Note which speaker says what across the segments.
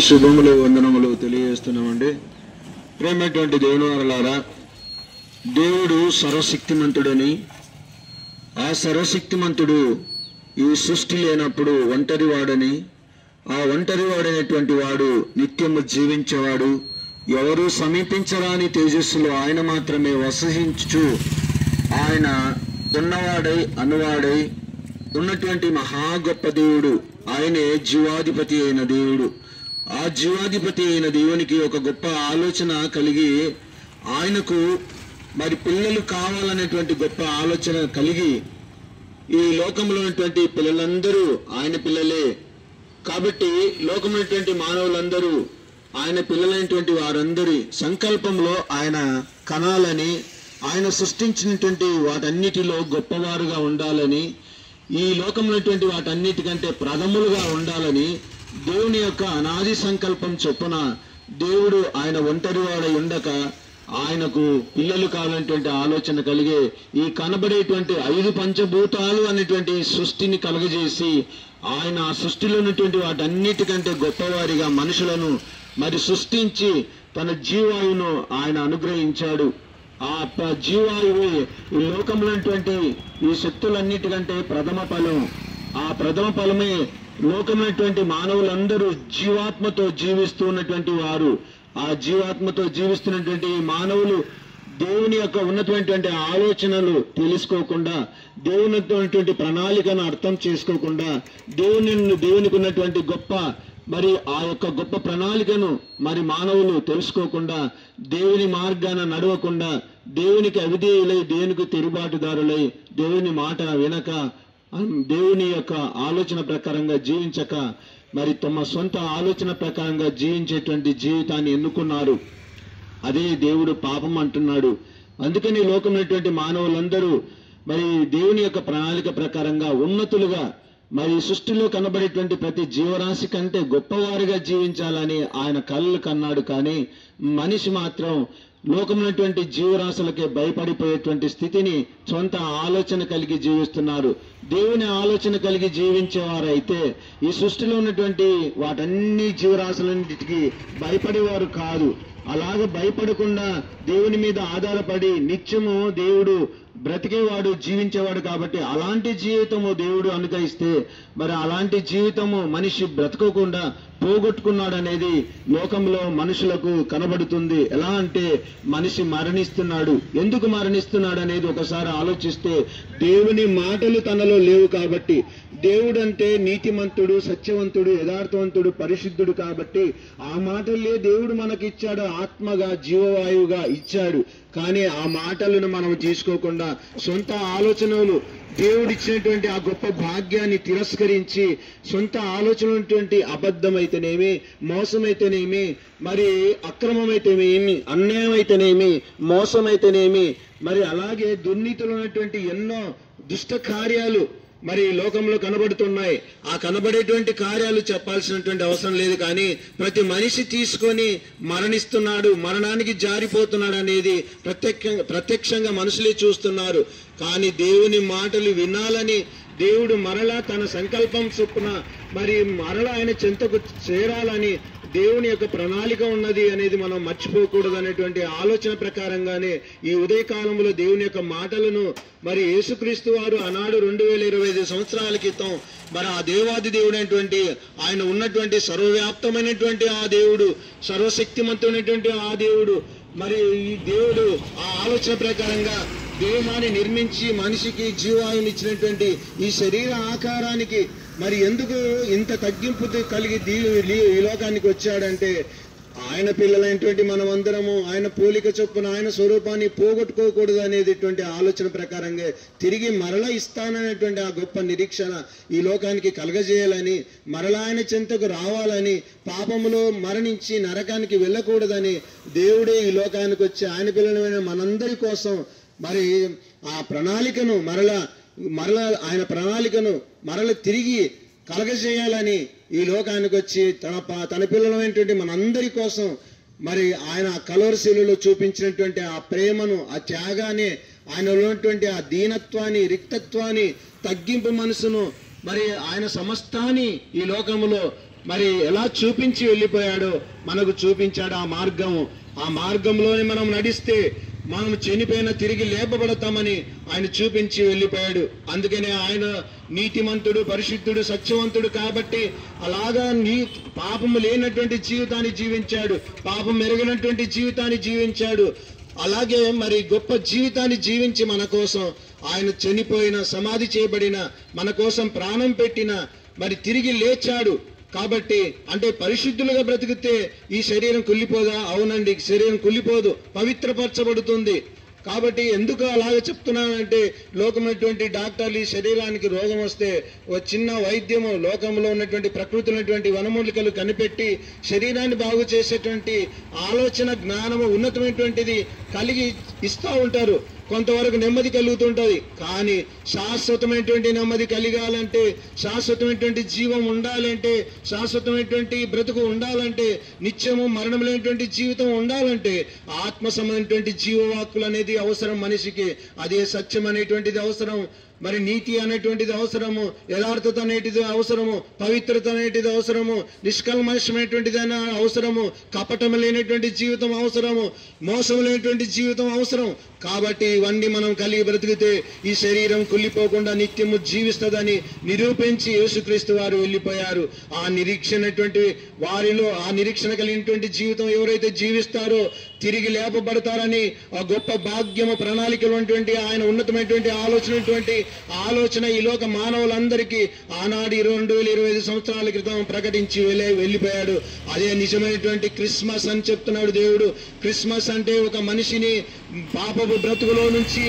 Speaker 1: శుభములు వందనములు తెలియజేస్తున్నామండి. ప్రేమటువంటి దేవుని వారలారా, దేవుడు సర్వశక్తిమంతుడని, ఆ సర్వశక్తిమంతుడు ఈ సృష్టి లేనప్పుడు ఒంటరివాడని, ఆ ఒంటరివాడైనటువంటి వాడు నిత్యము జీవించేవాడు, ఎవరు సమీపించరాని తేజస్సులో ఆయన మాత్రమే వసించు, ఆయన ఉన్నవాడై అనువాడై ఉన్నటువంటి మహా గొప్ప దేవుడు. ఆయనే జీవాధిపతి అయిన దేవుడు. ఆ జీవాధిపతి అయిన దేవునికి ఒక గొప్ప ఆలోచన కలిగి, ఆయనకు మరి పిల్లలు కావాలనేటువంటి గొప్ప ఆలోచన కలిగి, ఈ లోకంలో ఉన్నటువంటి పిల్లలందరూ ఆయన పిల్లలే కాబట్టి, లోకమైనటువంటి మానవులందరూ ఆయన పిల్లలైనటువంటి వారందరి సంకల్పంలో ఆయన కనాలని, ఆయన సృష్టించినటువంటి వాటన్నిటిలో గొప్పవారుగా ఉండాలని, ఈ లోకమైనటువంటి వాటన్నిటికంటే ప్రథములుగా ఉండాలని దేవుని యొక్క అనాది సంకల్పం చొప్పున దేవుడు ఆయన ఒంటరివాడై ఉండక ఆయనకు పిల్లలు కావాలనేటువంటి ఆలోచన కలిగే ఈ కనబడేటువంటి 5 పంచభూతాలు అనేటువంటి సృష్టిని కలుగజేసి, ఆయన ఆ సృష్టిలో ఉన్నటువంటి వాటన్నిటికంటే గొప్పవారిగా మనుషులను మరి సృష్టించి తన జీవాయువును ఆయన అనుగ్రహించాడు. ఆ జీవాయువు ఈ లోకంలో ఈ శక్తులన్నిటికంటే ప్రథమ ఫలం. ఆ ప్రథమ ఫలమే లోకమైనటువంటి మానవులందరూ జీవాత్మతో జీవిస్తూ ఉన్నటువంటి వారు. ఆ జీవాత్మతో జీవిస్తున్నటువంటి మానవులు దేవుని యొక్క ఉన్నటువంటి ఆలోచనలు తెలుసుకోకుండా, దేవుని ప్రణాళికను అర్థం చేసుకోకుండా, దేవునికి ఉన్నటువంటి గొప్ప మరి ఆ యొక్క గొప్ప ప్రణాళికను మరి మానవులు తెలుసుకోకుండా, దేవుని మార్గాన నడవకుండా, దేవునికి అవిధేయులై, దేవునికి తిరుగుబాటుదారులై, దేవుని మాట వినక, దేవుని యొక్క ఆలోచన ప్రకారంగా జీవించక, మరి తమ సొంత ఆలోచన ప్రకారంగా జీవించేటువంటి జీవితాన్ని ఎన్నుకున్నారు. అదే దేవుడు పాపం అంటున్నాడు. అందుకని లోకమైనటువంటి మానవులందరూ మరి దేవుని యొక్క ప్రణాళిక ప్రకారంగా ఉన్నతులుగా, మరి సృష్టిలో కనబడేటువంటి ప్రతి జీవరాశి కంటే గొప్పవారిగా జీవించాలని ఆయన కళ్ళు కన్నాడు. కానీ మనిషి మాత్రం లోకమైనటువంటి జీవరాశులకే భయపడిపోయేటువంటి స్థితిని సొంత ఆలోచన కలిగి జీవిస్తున్నారు. దేవుని ఆలోచన కలిగి జీవించేవారైతే ఈ సృష్టిలో ఉన్నటువంటి వాటన్ని జీవరాశులన్నిటికీ భయపడేవారు కాదు. అలాగ భయపడకుండా దేవుని మీద ఆధారపడి నిత్యము దేవుడు బ్రతికేవాడు, జీవించేవాడు. కాబట్టి అలాంటి జీవితము దేవుడు అనుగ్రహిస్తే, మరి అలాంటి జీవితము మనిషి బ్రతకకుండా పోగొట్టుకున్నాడు అనేది లోకంలో మనుషులకు కనబడుతుంది. ఎలా అంటే మనిషి మరణిస్తున్నాడు. ఎందుకు మరణిస్తున్నాడు అనేది ఒకసారి ఆలోచిస్తే, దేవుని మాటలు తనలో లేవు కాబట్టి, దేవుడు అంటే నీతిమంతుడు, సత్యవంతుడు, యథార్థవంతుడు, పరిశుద్ధుడు కాబట్టి ఆ మాటలే దేవుడు మనకిచ్చాడు, ఆత్మగా జీవవాయువుగా ఇచ్చాడు. కానీ ఆ మాటలను మనం తీసుకోకుండా సొంత ఆలోచనలు, దేవుడిచ్చినటువంటి ఆ గొప్ప భాగ్యాన్ని తిరస్కరించి సొంత ఆలోచనటువంటి అబద్ధమైతేనేమి, మోసమైతేనేమి, మరి అక్రమమైతేనేమి, అన్యాయం అయితేనేమి, మోసమైతేనేమి, మరి అలాగే దుర్నీతులైనటువంటి ఎన్నో దుష్ట కార్యాలు మరి లోకంలో కనబడుతున్నాయి. ఆ కనబడేటువంటి కార్యాలు చెప్పాల్సినటువంటి అవసరం లేదు. కానీ ప్రతి మనిషి తీసుకొని మరణిస్తున్నాడు, మరణానికి జారిపోతున్నాడు అనేది ప్రత్యక్షంగా మనుషులే చూస్తున్నారు. కానీ దేవుని మాటలు వినాలని దేవుడు మరలా తన సంకల్పం చొప్పున మరి మరలా ఆయన చెంతకు చేరాలని దేవుని యొక్క ప్రణాళిక ఉన్నది అనేది మనం మర్చిపోకూడదు అనేటువంటి ఆలోచన ప్రకారంగానే ఈ ఉదయకాలంలో దేవుని యొక్క మాటలను మరి యేసుక్రీస్తు వారు ఆనాడు 2025 సంవత్సరాల క్రితం మరి ఆ దేవాది దేవుడైనటువంటి ఆయన ఉన్నటువంటి సర్వవ్యాప్తమైనటువంటి ఆ దేవుడు, సర్వశక్తిమంతుడైనటువంటి ఆ దేవుడు, మరి ఈ దేవుడు ఆ ఆలోచన ప్రకారంగా దేహాన్ని నిర్మించి మనిషికి జీవాయుని ఇచ్చినటువంటి ఈ శరీర ఆకారానికి మరి ఎందుకు ఇంత తగ్గింపు కలిగి ఈ లోకానికి వచ్చాడంటే, ఆయన పిల్లలైనటువంటి మనమందరము ఆయన పోలిక చొప్పున ఆయన స్వరూపాన్ని పోగొట్టుకోకూడదు అనేటువంటి ఆలోచన ప్రకారంగా తిరిగి మరలా ఇస్తాననేటువంటి ఆ గొప్ప నిరీక్షణ ఈ లోకానికి కలగజేయాలని, మరలా ఆయన చెంతకు రావాలని, పాపములో మరణించి నరకానికి వెళ్ళకూడదని దేవుడే ఈ లోకానికి వచ్చి ఆయన పిల్లలైన మనందరి కోసం మరి ఆ ప్రణాళికను మరలా ఆయన ప్రణాళికను మరల తిరిగి కలగజేయాలని ఈ లోకానికి వచ్చి తన పిల్లలైనటువంటి మనందరి కోసం మరి ఆయన కలవరశీలలో చూపించినటువంటి ఆ ప్రేమను, ఆ త్యాగాన్ని, ఆయనలో ఉన్నటువంటి ఆ దీనత్వాన్ని, రిక్తత్వాన్ని, తగ్గింపు మనసును, మరి ఆయన సమస్తాన్ని ఈ లోకములో
Speaker 2: మరి ఎలా చూపించి వెళ్ళిపోయాడో మనకు చూపించాడు ఆ మార్గంలోనే మనం నడిస్తే మనం చనిపోయిన తిరిగి లేపబడతామని ఆయన చూపించి వెళ్ళిపోయాడు. అందుకనే ఆయన నీతిమంతుడు, పరిశుద్ధుడు, సత్యవంతుడు కాబట్టి అలాగా పాపము లేనటువంటి జీవితాన్ని జీవించాడు, పాపం మెరుగినటువంటి జీవితాన్ని జీవించాడు. అలాగే మరి గొప్ప జీవితాన్ని జీవించి మన కోసం ఆయన చనిపోయిన, సమాధి చేయబడిన, మన కోసం ప్రాణం పెట్టిన, మరి తిరిగి లేచాడు. కాబట్టి అంటే పరిశుద్ధులుగా బ్రతికితే ఈ శరీరం కుళ్ళిపోదా? అవునండి, శరీరం కుళ్ళిపోదు, పవిత్రపరచబడుతుంది. కాబట్టి ఎందుకు అలాగే చెప్తున్నానంటే లోకమైనటువంటి డాక్టర్లు ఈ శరీరానికి రోగం వస్తే ఒక చిన్న వైద్యము, లోకంలో ఉన్నటువంటి ప్రకృతి ఉన్నటువంటి వనమూలికలు కనిపెట్టి శరీరాన్ని బాగు చేసేటువంటి ఆలోచన, జ్ఞానము ఉన్నతమైనటువంటిది కలిగి ఇస్తూ ఉంటారు. కొంతవరకు నెమ్మది కలుగుతుంటది. కానీ శాశ్వతమైనటువంటి నెమ్మది కలిగాలంటే, శాశ్వతమైనటువంటి జీవం ఉండాలంటే, శాశ్వతమైనటువంటి బ్రతుకు ఉండాలంటే, నిత్యము మరణం లేనటువంటి జీవితం ఉండాలంటే ఆత్మ సంబంధమైనటువంటి జీవవాక్కులు అనేది అవసరం మనిషికి. అదే సత్యం అనేటువంటిది అవసరం, మరి నీతి అనేటువంటిది అవసరము, యథార్థత అనేటిది అవసరము, పవిత్రత అనేటిది అవసరము, నిష్కల్మషమైనటువంటిది అవసరము, కపటం లేనటువంటి జీవితం అవసరము, మోసం లేనటువంటి జీవితం అవసరం. కాబట్టి ఇవన్నీ మనం కలిగి బ్రతికితే ఈ శరీరం కుళ్ళిపోకుండా నిత్యము జీవిస్తుందని నిరూపించి యేసుక్రీస్తు వారు వెళ్ళిపోయారు. ఆ నిరీక్షణటువంటి వారిలో ఆ నిరీక్షణ కలిగినటువంటి జీవితం ఎవరైతే జీవిస్తారో తిరిగి లేపబడతారని ఆ గొప్ప భాగ్యము, ప్రణాళికటువంటి ఆయన ఉన్నతమైనటువంటి ఆలోచన ఈ లోక మానవులందరికీ ఆనాడు 2025 సంవత్సరాల క్రితం ప్రకటించి వెళ్ళిపోయాడు. అదే నిజమైనటువంటి క్రిస్మస్ అని చెప్తున్నాడు దేవుడు. క్రిస్మస్ అంటే ఒక మనిషిని పాపపు బ్రతుకులో నుంచి,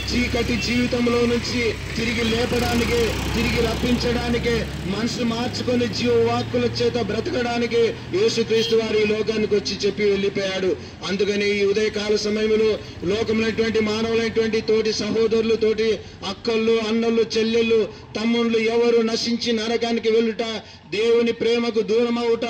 Speaker 2: చీకటి జీవితంలో నుంచి తిరిగి లేపడానికే, తిరిగి రప్పించడానికే, మనసు మార్చుకొని జీవవాక్కుల చేత బ్రతకడానికి యేసుక్రీస్తు వారు ఈ లోకానికి వచ్చి చెప్పి వెళ్ళిపోయాడు. అందుకని ఈ ఉదయకాల సమయంలో లోకమైనటువంటి మానవులైనటువంటి తోటి సహోదరులు, తోటి అక్కళ్ళు, అన్నలు, చెల్లెళ్ళు, తమ్ముళ్ళు ఎవరు నశించి నరకానికి వెళ్ళుట, దేవుని ప్రేమకు దూరం అవుట,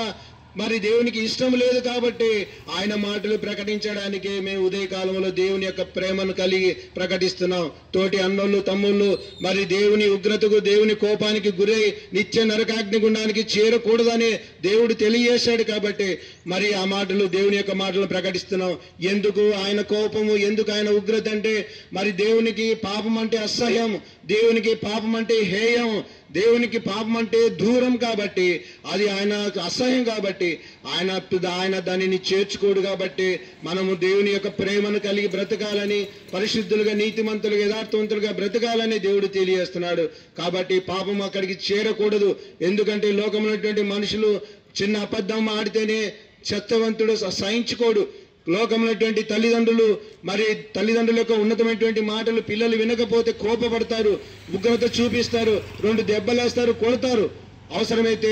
Speaker 2: మరి దేవునికి ఇష్టం లేదు కాబట్టి ఆయన మాటలు ప్రకటించడానికి మేము ఉదయకాలంలో దేవుని యొక్క ప్రేమను కలిగి ప్రకటిస్తున్నాం. తోటి అన్నోళ్ళు, తమ్ముళ్ళు మరి దేవుని ఉగ్రతకు, దేవుని కోపానికి గురై నిత్య నరకాగ్ని గుండానికి చేరకూడదని దేవుడు తెలియజేశాడు. కాబట్టి మరి ఆ మాటలు, దేవుని యొక్క మాటలు ప్రకటిస్తున్నాం. ఎందుకు ఆయన కోపము, ఎందుకు ఆయన ఉగ్రత అంటే మరి దేవునికి పాపం అంటే అసహ్యం, దేవునికి పాపం అంటే హేయం, దేవునికి పాపం అంటే దూరం కాబట్టి, అది ఆయన అసహ్యం కాబట్టి ఆయన దానిని చేర్చుకోడు. కాబట్టి మనము దేవుని యొక్క ప్రేమను కలిగి బ్రతకాలని, పరిశుద్ధులుగా, నీతిమంతులుగా, యథార్థవంతులుగా బ్రతకాలని దేవుడు తెలియజేస్తున్నాడు. కాబట్టి పాపం అక్కడికి చేరకూడదు. ఎందుకంటే లోకమైనటువంటి మనుషులు చిన్న అబద్ధం ఆడితేనే సత్యవంతుడు సహించుకోడు. లోకమైనటువంటి తల్లిదండ్రులు మరి తల్లిదండ్రుల యొక్క ఉన్నతమైనటువంటి మాటలు పిల్లలు వినకపోతే కోపపడతారు, ఉగ్రత చూపిస్తారు, 2 దెబ్బలేస్తారు, కొడతారు. అవసరమైతే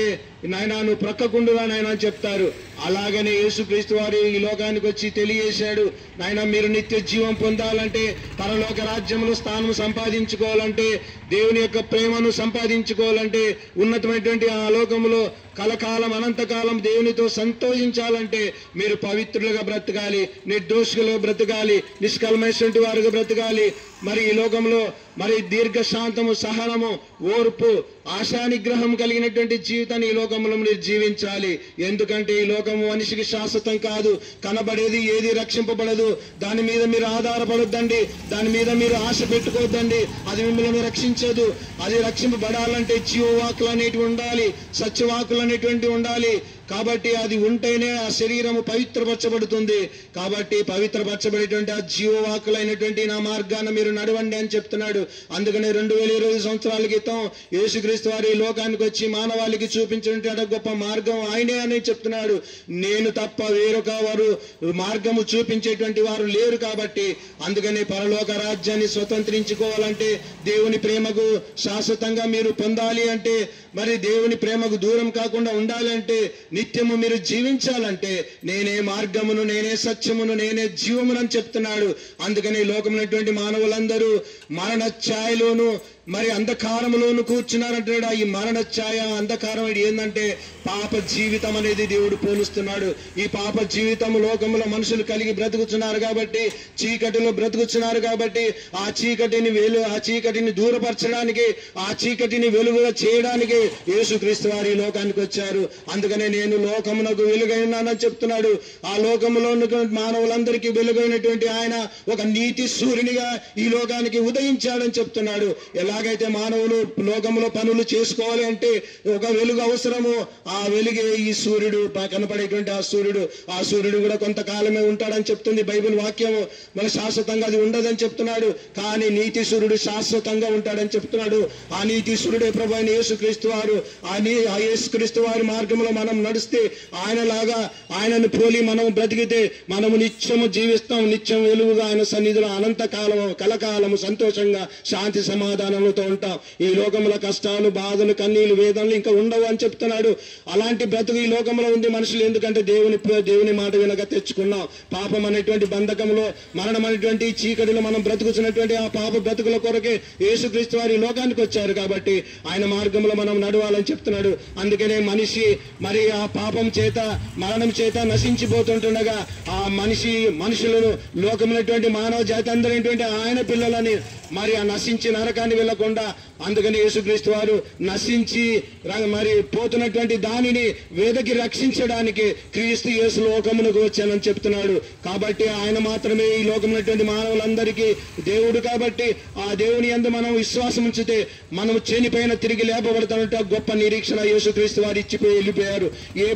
Speaker 2: నాయన నువ్వు ప్రక్కకుండుగా నాయన అని చెప్తారు. అలాగనే యేసుక్రీస్తు వారు ఈ లోకానికి వచ్చి తెలియజేశాడు, నాయన మీరు నిత్య జీవం పొందాలంటే, పరలోక రాజ్యంలో స్థానం సంపాదించుకోవాలంటే, దేవుని యొక్క ప్రేమను సంపాదించుకోవాలంటే, ఉన్నతమైనటువంటి ఆ లోకంలో కలకాలం, అనంతకాలం దేవునితో సంతోషించాలంటే మీరు పవిత్రులుగా బ్రతకాలి, నిర్దోషులుగా బ్రతకాలి, నిష్కల్మషటువంటి వారుగా బ్రతకాలి. మరి ఈ లోకంలో మరి దీర్ఘశాంతము, సహనము, ఓర్పు, ఆశానిగ్రహం కలిగినటువంటి జీవితాన్ని ఈ లోకంలో మీరు జీవించాలి. ఎందుకంటే ఈ లోకము మనిషికి శాశ్వతం కాదు, కనబడేది ఏది రక్షింపబడదు. దాని మీద మీరు ఆధారపడొద్దండి, దాని మీద మీరు ఆశ పెట్టుకోవద్దండి. అది మిమ్మల్ని రక్షించదు. అది రక్షింపబడాలంటే జీవవాకులు అనేటివి ఉండాలి, సత్యవాకులు అనేటువంటివి ఉండాలి. కాబట్టి అది ఉంటేనే ఆ శరీరము పవిత్రపరచబడుతుంది. కాబట్టి పవిత్రపరచబడేటువంటి ఆ జీవవాకులైనటువంటి నా మార్గాన్ని మీరు నడవండి అని చెప్తున్నాడు. అందుకనే 2020 సంవత్సరాల క్రితం యేసుక్రీస్తు వారు ఈ లోకానికి వచ్చి మానవాళికి చూపించినటువంటి గొప్ప మార్గం ఆయనే అని చెప్తున్నాడు. నేను తప్ప వేరొక వారు మార్గము చూపించేటువంటి వారు లేరు. కాబట్టి అందుకనే పరలోక రాజ్యాన్ని స్వతంత్రించుకోవాలంటే, దేవుని ప్రేమకు శాశ్వతంగా మీరు పొందాలి అంటే, మరి దేవుని ప్రేమకు దూరం కాకుండా ఉండాలంటే, నిత్యము మీరు జీవించాలంటే నేనే మార్గమును, నేనే సత్యమును, నేనే జీవమును అని చెప్తున్నాడు. అందుకని లోకమైనటువంటి మానవులందరూ మరణ ఛాయలోను మరి అంధకారంలోను కూర్చున్నారంటాడు. ఈ మరణ ఛాయ అంధకారం ఏంటంటే పాప జీవితం అనేది దేవుడు పోలుస్తున్నాడు. ఈ పాప జీవితం లోకంలో మనుషులు కలిగి బ్రతుకుతున్నారు కాబట్టి, చీకటిలో బ్రతుకుతున్నారు కాబట్టి, ఆ చీకటిని దూరపరచడానికి, ఆ చీకటిని వెలుగుగా చేయడానికి యేసుక్రీస్తు వారు ఈ లోకానికి వచ్చారు. అందుకనే నేను లోకమునకు వెలుగై ఉన్నానని చెప్తున్నాడు. ఆ లోకంలో ఉన్నటువంటి మానవులందరికీ వెలుగైనటువంటి ఆయన ఒక నీతి సూర్యునిగా ఈ లోకానికి ఉదయించాడని చెప్తున్నాడు. ఎలాగైతే మానవులు లోకంలో పనులు చేసుకోవాలి అంటే ఒక వెలుగు అవసరము, ఆ వెలుగే ఈ సూర్యుడు, కనపడేటువంటి ఆ సూర్యుడు కూడా కొంతకాలమే ఉంటాడని చెప్తుంది బైబిల్ వాక్యము. మన శాశ్వతంగా అది ఉండదని చెప్తున్నాడు. కానీ నీతి సూర్యుడు శాశ్వతంగా ఉంటాడని చెప్తున్నాడు. ఆ నీతి సూర్యుడే ప్రభు అయిన యేసుక్రీస్తు వారు. ఆ యేసుక్రీస్తు వారి మార్గంలో మనం నడిస్తే, ఆయనను పోలి మనం బ్రతికితే మనము నిత్యము జీవిస్తాం, నిత్యం వెలుగుగా ఆయన సన్నిధిలో అనంతకాలము కలకాలము సంతోషంగా శాంతి సమాధానంతో ఉంటాం. ఈ లోకంలో కష్టాలు, బాధలు, కన్నీళ్లు, వేదనలు ఇంకా ఉండవు అని చెప్తున్నాడు. అలాంటి బ్రతుకు ఈ లోకంలో ఉంది మనుషులు. ఎందుకంటే దేవుని మాట వినక తెచ్చుకున్నాం. పాపం అనేటువంటి బంధకంలో, మరణం అనేటువంటి చీకటిలో మనం బ్రతుకుతున్నటువంటి ఆ పాప బ్రతుకుల కొరకే యేసుక్రీస్తు వారి లోకానికి వచ్చారు కాబట్టి ఆయన మార్గంలో మనం నడవాలని చెప్తున్నాడు. అందుకనే మనిషి మరి ఆ పాపం చేత, మరణం చేత నశించిపోతుండగా ఆ మనుషులను, లోకమైనటువంటి మానవ జాతి అందరైనటువంటి ఆయన పిల్లలని మరి ఆ నశించి నరకాన్ని వెళ్లకుండా, అందుకని యేసుక్రీస్తు వారు నశించి మరి పోతున్నటువంటి దానిని వెదకి రక్షించడానికి క్రీస్తు యేసు లోకమునకు వచ్చానని చెప్తున్నాడు. కాబట్టి ఆయన మాత్రమే ఈ లోకమైనటువంటి మానవులందరికీ దేవుడు. కాబట్టి ఆ దేవుని యందు మనం విశ్వాసం ఉంచితే మనం చనిపోయిన తిరిగి లేపబడతానంటే గొప్ప నిరీక్షణ యేసుక్రీస్తు వారు ఇచ్చిపోయి వెళ్ళిపోయారు. ఈ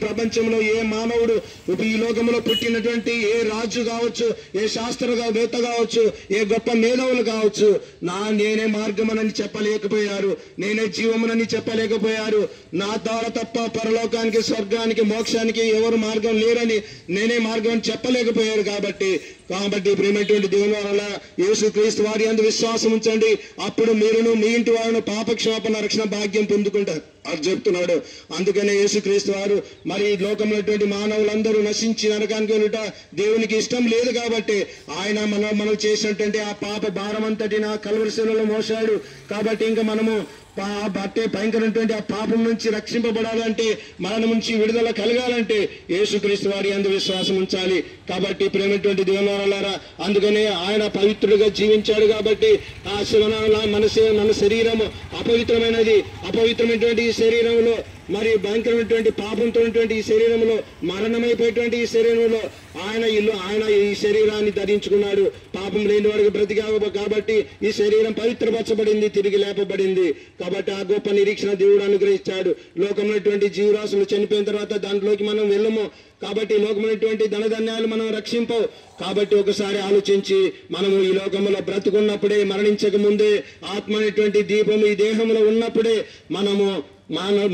Speaker 2: ప్రపంచంలో ఏ మానవుడు ఈ లోకంలో పుట్టినటువంటి ఏ రాజు కావచ్చు, ఏ శాస్త్రవేత్త కావచ్చు, ఏ గొప్ప మేధావులు కావచ్చు, నేనే మార్గమనని చెప్పలేకపోయారు, నేనే జీవమునని చెప్పలేకపోయారు. నా ద్వారా తప్ప పరలోకానికి, స్వర్గానికి, మోక్షానికి ఎవరు మార్గం లేరని, నేనే మార్గం అని చెప్పలేకపోయారు. కాబట్టి ప్రేమటువంటి దేవుని వల్ల యేసుక్రీస్తు వారి యందు విశ్వాసం ఉంచండి. అప్పుడు మీరును మీ ఇంటి వారిని పాపక్షమాపణ రక్షణ భాగ్యం పొందుకుంటారు అని చెప్తున్నాడు. అందుకనే యేసుక్రీస్తు వారు మరి లోకంలోటువంటి మానవులందరూ నశించి నరకానికి వెళ్ళుట దేవునికి ఇష్టం లేదు. కాబట్టి ఆయన మనం చేసినటువంటి ఆ పాప భారం అంతటి నా కల్వరి శిలువలో మోసాడు. కాబట్టి ఇంకా మనము బట్టే భయంకరమైనటువంటి ఆ పాపం నుంచి రక్షింపబడాలంటే, మరణం నుంచి విడుదల కలగాలంటే యేసుక్రీస్తు వారి యందు విశ్వాసం ఉంచాలి. కాబట్టి ప్రేమటువంటి దేవులారా, అందుకనే ఆయన పవిత్రుడిగా జీవించాడు. కాబట్టి ఆ మన శరీరము అపవిత్రమైనటువంటి ఈ శరీరంలో, మరి భయంకరమైనటువంటి పాపంతో ఈ శరీరంలో, మరణమైపోయేటువంటి ఈ శరీరంలో ఆయన ఈ శరీరాన్ని ధరించుకున్నాడు. పాపం లేని వాడికి బ్రతికావు కాబట్టి ఈ శరీరం పవిత్రపరచబడింది, తిరిగి లేపబడింది. కాబట్టి ఆ గొప్ప నిరీక్షణ దేవుడు అనుగ్రహించాడు. లోకమైనటువంటి జీవరాశులు చనిపోయిన తర్వాత దాంట్లోకి మనం వెళ్ళము. కాబట్టి లోకమైనటువంటి ధనధాన్యాలు మనం రక్షింపవు. కాబట్టి ఒకసారి ఆలోచించి, మనము ఈ లోకంలో బ్రతుకున్నప్పుడే, మరణించక ముందే ఆత్మ అనేటువంటి దీపం ఈ దేహంలో ఉన్నప్పుడే మనము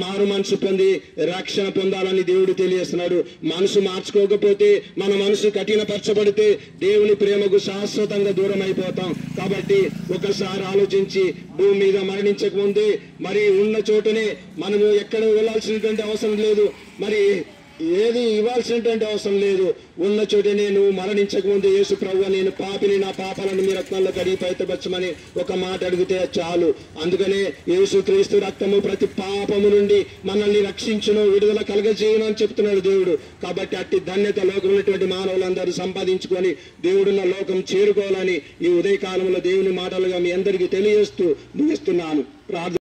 Speaker 2: మారు మనసు పొంది రక్షణ పొందాలని దేవుడు తెలియజేస్తున్నాడు. మనసు మార్చుకోకపోతే, మన మనసు కఠినపరచబడితే దేవుని ప్రేమకు శాశ్వతంగా దూరం అయిపోతాం. కాబట్టి ఒకసారి ఆలోచించి, భూమి మీద మరణించక ముందే మరి ఉన్న చోటనే మనము ఎక్కడ వెళ్లాల్సినటువంటి అవసరం లేదు, మరి ఏది ఇవ్వాల్సినటువంటి అవసరం లేదు. ఉన్న చోటనే నువ్వు మరణించక ముందు యేసు ప్రభువా, నేను పాపిని, నా పాపాలను మీ రక్తంలో కడిగి పవిత్రపరచమని ఒక మాట అడిగితే చాలు. అందుకనే యేసుక్రీస్తు రక్తము ప్రతి పాపము నుండి మనల్ని రక్షించును, విడుదల కలగజేయును అని చెప్తున్నాడు దేవుడు. కాబట్టి అట్టి ధన్యత లోకమైనటువంటి మానవులందరూ సంపాదించుకొని దేవుడున్న లోకం చేరుకోవాలని ఈ ఉదయకాలంలో దేవుని మాటలుగా మీ అందరికీ తెలియజేస్తూ ముగిస్తున్నాను.